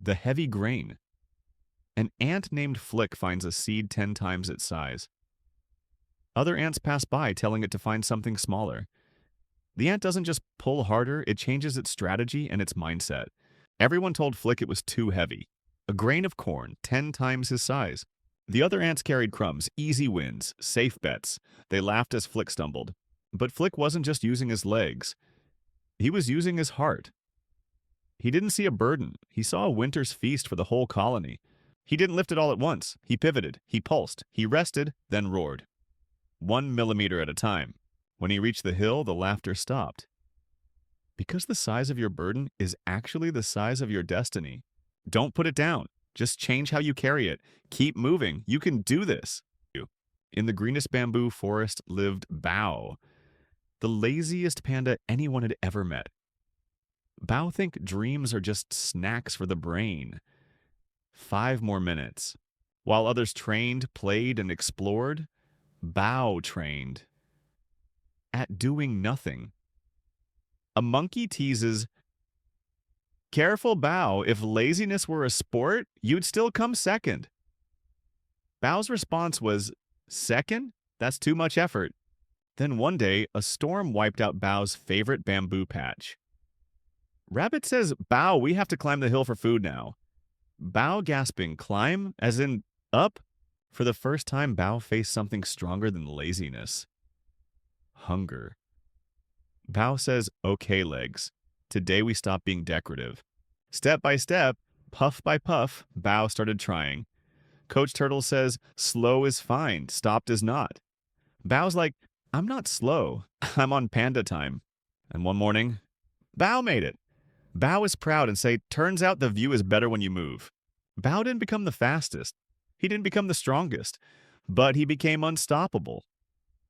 the heavy grain. An ant named Flick finds a seed 10 times its size. Other ants pass by, telling it to find something smaller. The ant doesn't just pull harder, it changes its strategy and its mindset. Everyone told Flick it was too heavy. A grain of corn, 10 times his size. The other ants carried crumbs, easy wins, safe bets. They laughed as Flick stumbled. But Flick wasn't just using his legs. He was using his heart. He didn't see a burden. He saw a winter's feast for the whole colony. He didn't lift it all at once. He pivoted. He pulsed. He rested, then roared. 1 millimeter at a time. When he reached the hill, the laughter stopped. Because the size of your burden is actually the size of your destiny. Don't put it down. Just change how you carry it. Keep moving. You can do this. In the greenest bamboo forest lived Bao, the laziest panda anyone had ever met. Bao think dreams are just snacks for the brain. 5 more minutes. While others trained, played, and explored, Bao trained at doing nothing. A monkey teases, "Careful, Bao, if laziness were a sport, you'd still come second." Bao's response was, "Second? That's too much effort." Then one day, a storm wiped out Bao's favorite bamboo patch. Rabbit says, "Bao, we have to climb the hill for food now." Bao gasping, "Climb? As in up?" For the first time, Bao faced something stronger than laziness. Hunger. Bao says, "Okay, legs. Today we stop being decorative." Step by step, puff by puff, Bao started trying. Coach Turtle says, "Slow is fine, stopped is not." Bao's like, "I'm not slow. I'm on panda time." And one morning, Bao made it. Bao is proud and say, "Turns out the view is better when you move." Bao didn't become the fastest. He didn't become the strongest. But he became unstoppable.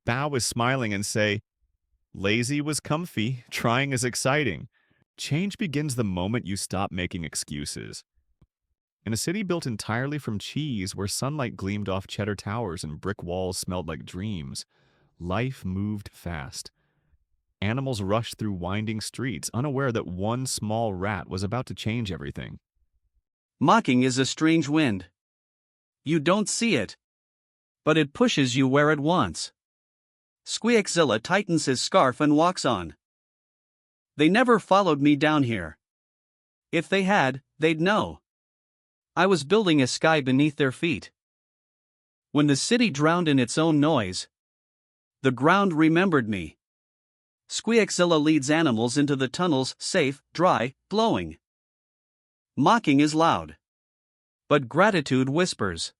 Bao is smiling and say, "Lazy was comfy, trying is exciting." Change begins the moment you stop making excuses. In a city built entirely from cheese, where sunlight gleamed off cheddar towers and brick walls smelled like dreams, life moved fast. Animals rushed through winding streets, unaware that one small rat was about to change everything. Mocking is a strange wind. You don't see it, but it pushes you where it wants. Squeakzilla tightens his scarf and walks on. They never followed me down here. If they had, they'd know. I was building a sky beneath their feet. When the city drowned in its own noise, the ground remembered me. Squeakzilla leads animals into the tunnels, safe, dry, glowing. Mocking is loud. But gratitude whispers.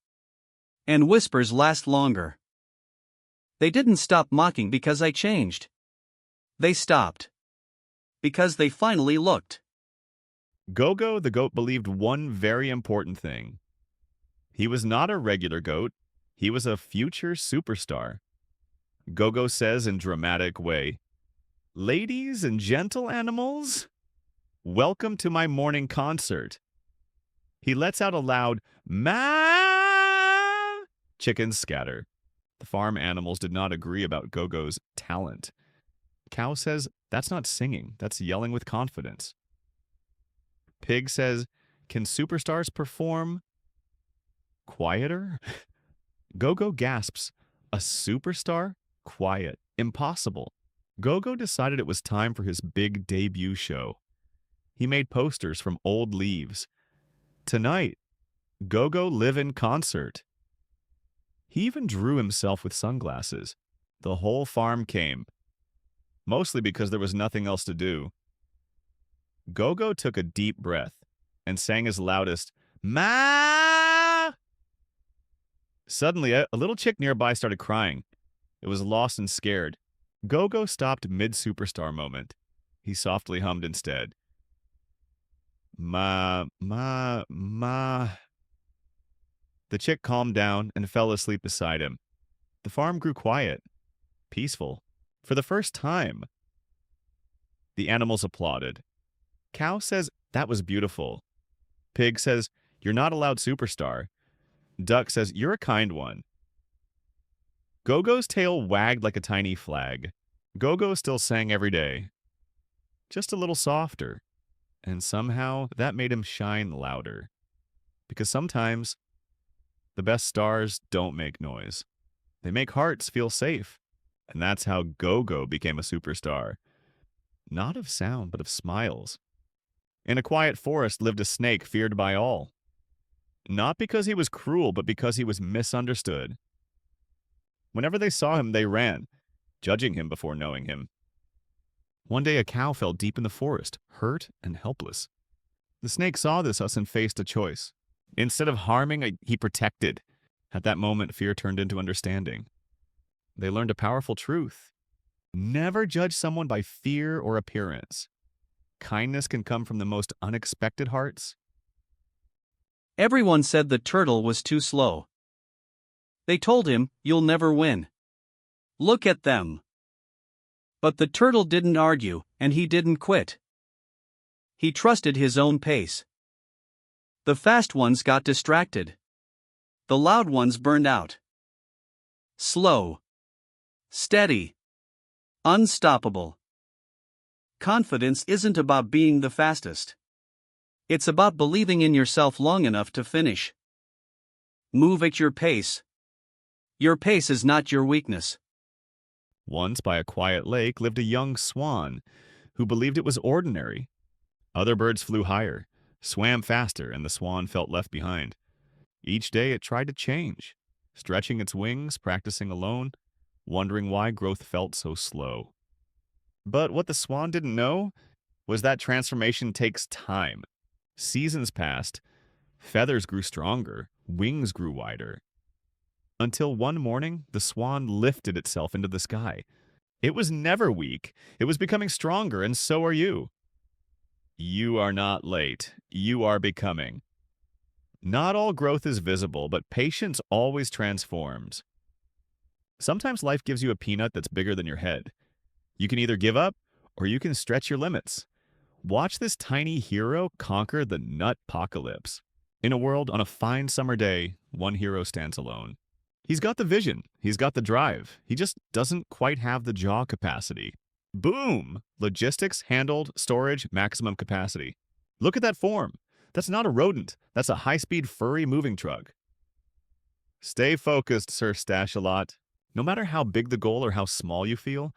And whispers last longer. They didn't stop mocking because I changed. They stopped. Because they finally looked. Gogo the goat believed one very important thing. He was not a regular goat. He was a future superstar. Gogo says in dramatic way, "Ladies and gentle animals, welcome to my morning concert." He lets out a loud, "Ma!" Chickens scatter. The farm animals did not agree about Gogo's talent. Cow says, "That's not singing, that's yelling with confidence." Pig says, "Can superstars perform quieter?" Gogo gasps, "A superstar? Quiet. Impossible." Gogo decided it was time for his big debut show. He made posters from old leaves. "Tonight, Gogo live in concert." He even drew himself with sunglasses. The whole farm came, mostly because there was nothing else to do. Gogo took a deep breath and sang his loudest, "Ma!" Suddenly, a little chick nearby started crying. It was lost and scared. Gogo stopped mid-superstar moment. He softly hummed instead, "Ma, ma, ma." The chick calmed down and fell asleep beside him. The farm grew quiet, peaceful, for the first time. The animals applauded. Cow says, "That was beautiful." Pig says, "You're not a loud superstar." Duck says, "You're a kind one." Gogo's tail wagged like a tiny flag. Gogo still sang every day, just a little softer and somehow that made him shine louder. Because sometimes the best stars don't make noise. They make hearts feel safe. And that's how Go-Go became a superstar. Not of sound, but of smiles. In a quiet forest lived a snake feared by all. Not because he was cruel, but because he was misunderstood. Whenever they saw him, they ran, judging him before knowing him. One day a cow fell deep in the forest, hurt and helpless. The snake saw this and faced a choice. Instead of harming, he protected. At that moment, fear turned into understanding. They learned a powerful truth. Never judge someone by fear or appearance. Kindness can come from the most unexpected hearts. Everyone said the turtle was too slow. They told him, "You'll never win. Look at them." But the turtle didn't argue, and he didn't quit. He trusted his own pace. The fast ones got distracted. The loud ones burned out. Slow. Steady. Unstoppable. Confidence isn't about being the fastest. It's about believing in yourself long enough to finish. Move at your pace. Your pace is not your weakness. Once, by a quiet lake, lived a young swan who believed it was ordinary. Other birds flew higher, swam faster, and the swan felt left behind. Each day it tried to change, stretching its wings, practicing alone, wondering why growth felt so slow. But what the swan didn't know was that transformation takes time. Seasons passed, feathers grew stronger, wings grew wider. Until one morning, the swan lifted itself into the sky. It was never weak. It was becoming stronger, and so are you. You are not late. You are becoming. Not all growth is visible, but patience always transforms. Sometimes life gives you a peanut that's bigger than your head. You can either give up, or you can stretch your limits. Watch this tiny hero conquer the nut apocalypse. In a world on a fine summer day, one hero stands alone. He's got the vision. He's got the drive. He just doesn't quite have the jaw capacity. Boom! Logistics, handled, storage, maximum capacity. Look at that form. That's not a rodent. That's a high-speed furry moving truck. Stay focused, Sir Stash-a-Lot. No matter how big the goal or how small you feel,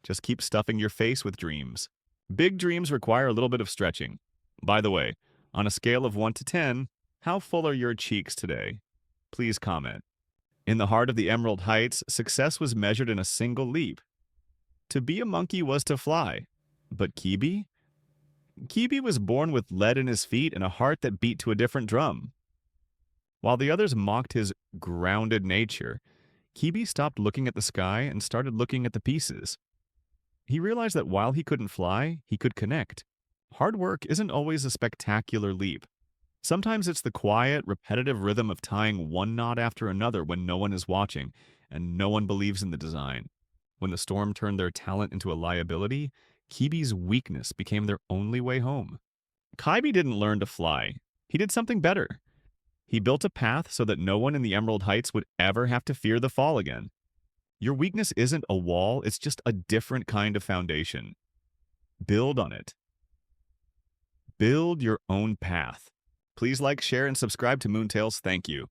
just keep stuffing your face with dreams. Big dreams require a little bit of stretching. By the way, on a scale of 1 to 10, how full are your cheeks today? Please comment. In the heart of the Emerald Heights, success was measured in a single leap. To be a monkey was to fly. But Kibi? Kibi was born with lead in his feet and a heart that beat to a different drum. While the others mocked his grounded nature, Kibi stopped looking at the sky and started looking at the pieces. He realized that while he couldn't fly, he could connect. Hard work isn't always a spectacular leap. Sometimes it's the quiet, repetitive rhythm of tying one knot after another when no one is watching and no one believes in the design. When the storm turned their talent into a liability, Kibi's weakness became their only way home. Kibi didn't learn to fly. He did something better. He built a path so that no one in the Emerald Heights would ever have to fear the fall again. Your weakness isn't a wall, it's just a different kind of foundation. Build on it. Build your own path. Please like, share, and subscribe to Moontails. Thank you.